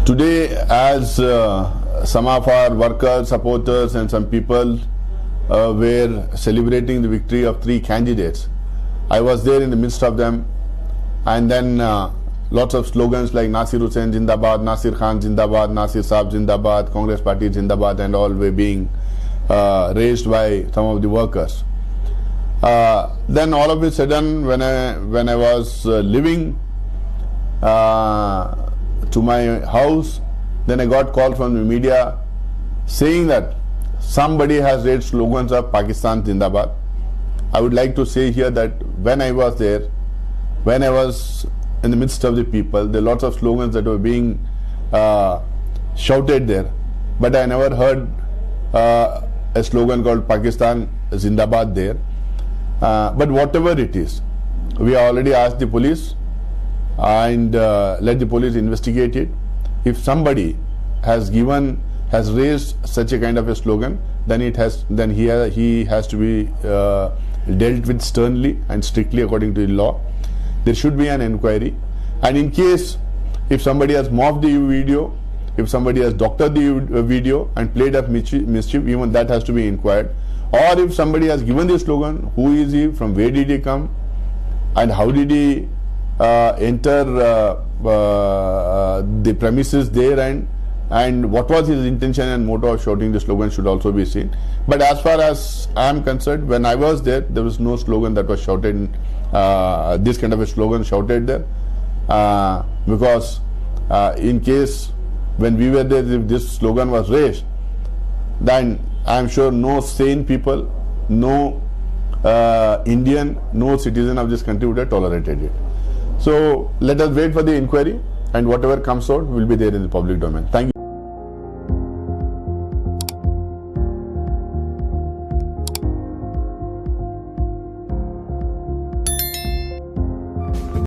Today, as some of our workers, supporters and some people were celebrating the victory of 3 candidates, I was there in the midst of them, and then lots of slogans like Naseer Hussain Zindabad, Naseer Khan Zindabad, Naseer Saab Zindabad, Congress Party Zindabad and all were being raised by some of the workers. Then all of a sudden, when I was leaving to my house, then I got call from the media saying that somebody has raised slogans of Pakistan Zindabad. I would like to say here that when I was there, when I was in the midst of the people, there are lots of slogans that were being shouted there, but I never heard a slogan called Pakistan Zindabad there. But whatever it is, we already asked the police and let the police investigate it. If somebody has raised such a kind of a slogan, then he has to be dealt with sternly and strictly according to the law. There should be an inquiry, and in case if somebody has morphed the video, if somebody has doctored the video and played up mischief, even that has to be inquired. Or if somebody has given the slogan, who is he, from where did he come, and how did he enter the premises there, and what was his intention and motto of shouting the slogan should also be seen. But as far as I am concerned, when I was there was no slogan that was shouted, this kind of a slogan shouted there, because in case when we were there, if this slogan was raised, then I am sure no sane people, no Indian, no citizen of this country would have tolerated it. So let us wait for the inquiry, and whatever comes out will be there in the public domain. Thank you.